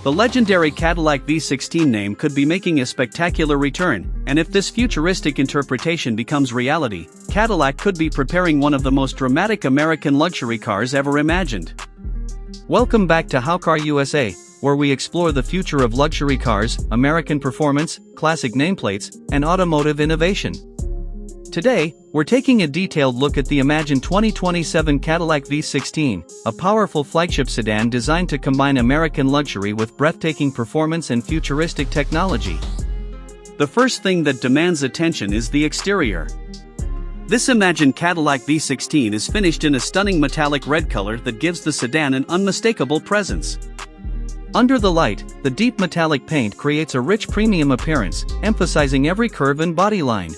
The legendary Cadillac V16 name could be making a spectacular return, and if this futuristic interpretation becomes reality, Cadillac could be preparing one of the most dramatic American luxury cars ever imagined. Welcome back to How Car USA, where we explore the future of luxury cars, American performance, classic nameplates, and automotive innovation. Today, we're taking a detailed look at the imagined 2027 Cadillac V16, a powerful flagship sedan designed to combine American luxury with breathtaking performance and futuristic technology. The first thing that demands attention is the exterior. This imagined Cadillac V16 is finished in a stunning metallic red color that gives the sedan an unmistakable presence. Under the light, the deep metallic paint creates a rich premium appearance, emphasizing every curve and bodyline.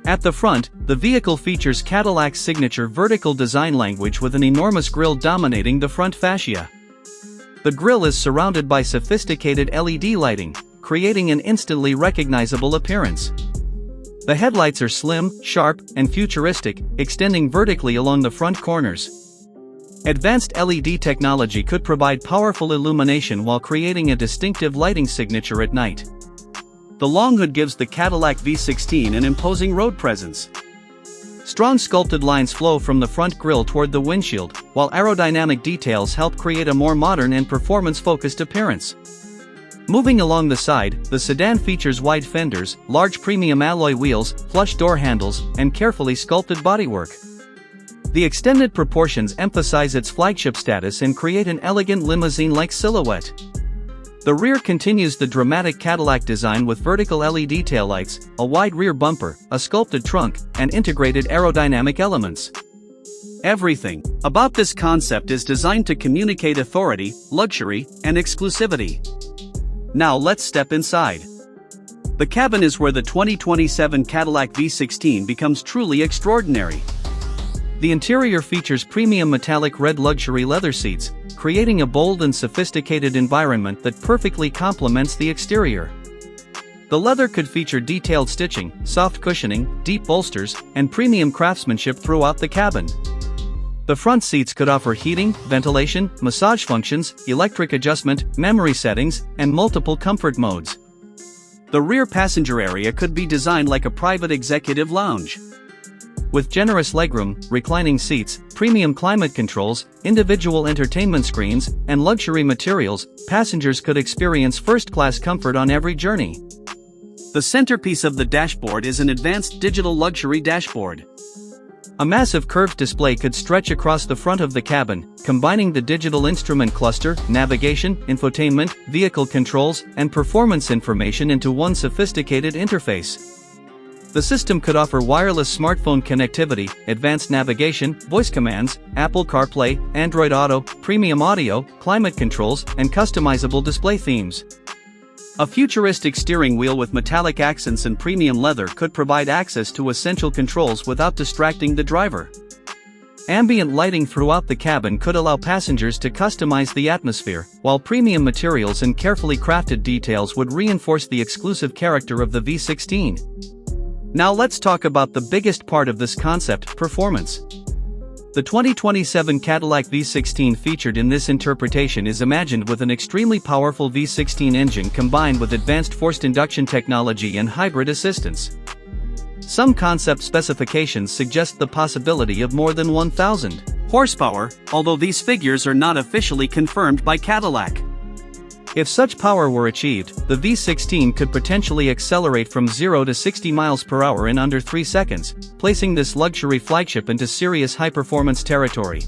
At the front, the vehicle features Cadillac's signature vertical design language with an enormous grille dominating the front fascia. The grille is surrounded by sophisticated LED lighting, creating an instantly recognizable appearance. The headlights are slim, sharp, and futuristic, extending vertically along the front corners. Advanced LED technology could provide powerful illumination while creating a distinctive lighting signature at night. The long hood gives the Cadillac V16 an imposing road presence. Strong sculpted lines flow from the front grille toward the windshield, while aerodynamic details help create a more modern and performance-focused appearance. Moving along the side, the sedan features wide fenders, large premium alloy wheels, flush door handles, and carefully sculpted bodywork. The extended proportions emphasize its flagship status and create an elegant limousine-like silhouette. The rear continues the dramatic Cadillac design with vertical LED taillights, a wide rear bumper, a sculpted trunk, and integrated aerodynamic elements. Everything about this concept is designed to communicate authority, luxury, and exclusivity. Now let's step inside. The cabin is where the 2027 Cadillac V16 becomes truly extraordinary. The interior features premium metallic red luxury leather seats, creating a bold and sophisticated environment that perfectly complements the exterior. The leather could feature detailed stitching, soft cushioning, deep bolsters, and premium craftsmanship throughout the cabin. The front seats could offer heating, ventilation, massage functions, electric adjustment, memory settings, and multiple comfort modes. The rear passenger area could be designed like a private executive lounge. With generous legroom, reclining seats, premium climate controls, individual entertainment screens, and luxury materials, passengers could experience first-class comfort on every journey. The centerpiece of the dashboard is an advanced digital luxury dashboard. A massive curved display could stretch across the front of the cabin, combining the digital instrument cluster, navigation, infotainment, vehicle controls, and performance information into one sophisticated interface. The system could offer wireless smartphone connectivity, advanced navigation, voice commands, Apple CarPlay, Android Auto, premium audio, climate controls, and customizable display themes. A futuristic steering wheel with metallic accents and premium leather could provide access to essential controls without distracting the driver. Ambient lighting throughout the cabin could allow passengers to customize the atmosphere, while premium materials and carefully crafted details would reinforce the exclusive character of the V16. Now let's talk about the biggest part of this concept, performance. The 2027 Cadillac V16 featured in this interpretation is imagined with an extremely powerful V16 engine combined with advanced forced induction technology and hybrid assistance. Some concept specifications suggest the possibility of more than 1,000 horsepower, although these figures are not officially confirmed by Cadillac. If such power were achieved, the V16 could potentially accelerate from 0 to 60 miles per hour in under 3 seconds, placing this luxury flagship into serious high-performance territory.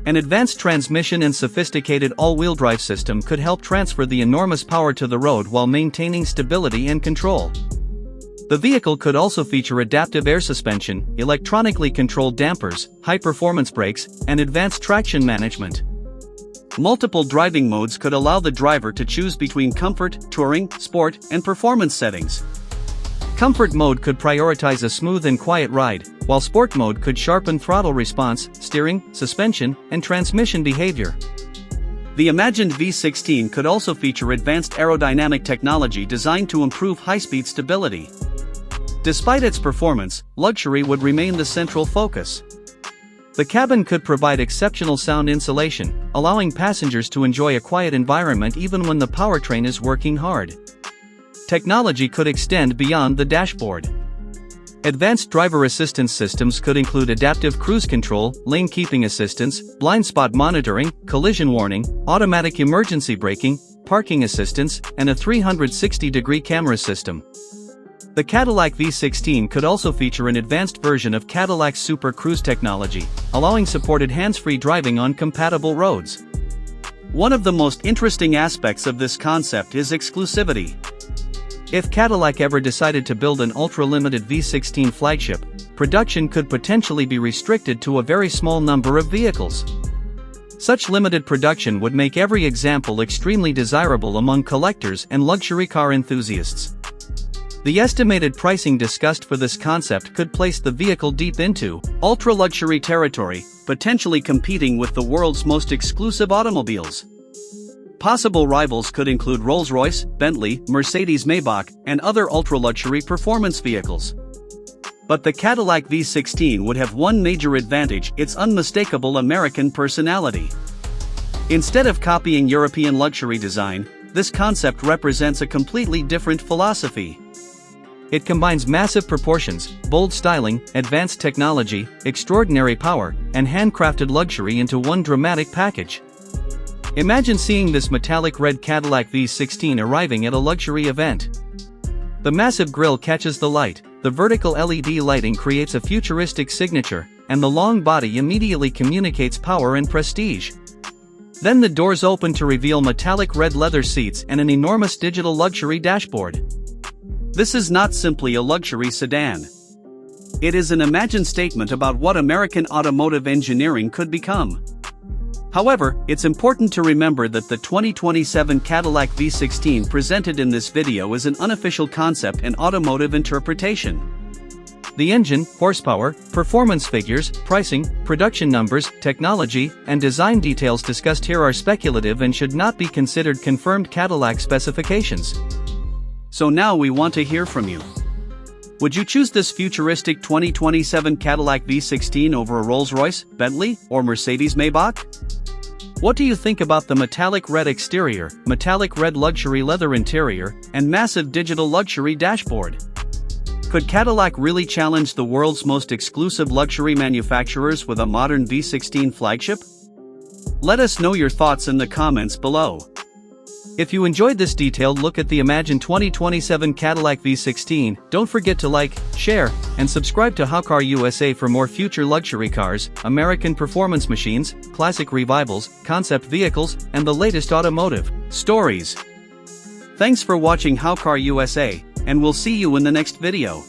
An advanced transmission and sophisticated all-wheel drive system could help transfer the enormous power to the road while maintaining stability and control. The vehicle could also feature adaptive air suspension, electronically controlled dampers, high-performance brakes, and advanced traction management. Multiple driving modes could allow the driver to choose between comfort, touring, sport, and performance settings. Comfort mode could prioritize a smooth and quiet ride, while sport mode could sharpen throttle response, steering, suspension, and transmission behavior. The imagined V16 could also feature advanced aerodynamic technology designed to improve high-speed stability. Despite its performance, luxury would remain the central focus. The cabin could provide exceptional sound insulation, allowing passengers to enjoy a quiet environment even when the powertrain is working hard. Technology could extend beyond the dashboard. Advanced driver assistance systems could include adaptive cruise control, lane keeping assistance, blind spot monitoring, collision warning, automatic emergency braking, parking assistance, and a 360-degree camera system. The Cadillac V16 could also feature an advanced version of Cadillac's Super Cruise technology, allowing supported hands-free driving on compatible roads. One of the most interesting aspects of this concept is exclusivity. If Cadillac ever decided to build an ultra-limited V16 flagship, production could potentially be restricted to a very small number of vehicles. Such limited production would make every example extremely desirable among collectors and luxury car enthusiasts. The estimated pricing discussed for this concept could place the vehicle deep into ultra-luxury territory, potentially competing with the world's most exclusive automobiles. Possible rivals could include Rolls-Royce, Bentley, Mercedes-Maybach, and other ultra-luxury performance vehicles. But the Cadillac V16 would have one major advantage: its unmistakable American personality. Instead of copying European luxury design, this concept represents a completely different philosophy. It combines massive proportions, bold styling, advanced technology, extraordinary power, and handcrafted luxury into one dramatic package. Imagine seeing this metallic red Cadillac V16 arriving at a luxury event. The massive grille catches the light, the vertical LED lighting creates a futuristic signature, and the long body immediately communicates power and prestige. Then the doors open to reveal metallic red leather seats and an enormous digital luxury dashboard. This is not simply a luxury sedan. It is an imagined statement about what American automotive engineering could become. However, it's important to remember that the 2027 Cadillac V16 presented in this video is an unofficial concept and automotive interpretation. The engine, horsepower, performance figures, pricing, production numbers, technology, and design details discussed here are speculative and should not be considered confirmed Cadillac specifications. So now we want to hear from you. Would you choose this futuristic 2027 Cadillac V16 over a Rolls-Royce, Bentley, or Mercedes-Maybach? What do you think about the metallic red exterior, metallic red luxury leather interior, and massive digital luxury dashboard? Could Cadillac really challenge the world's most exclusive luxury manufacturers with a modern V16 flagship? Let us know your thoughts in the comments below. If you enjoyed this detailed look at the imagined 2027 Cadillac V16, don't forget to like, share, and subscribe to How Car USA for more future luxury cars, American performance machines, classic revivals, concept vehicles, and the latest automotive stories. Thanks for watching How Car USA, and we'll see you in the next video.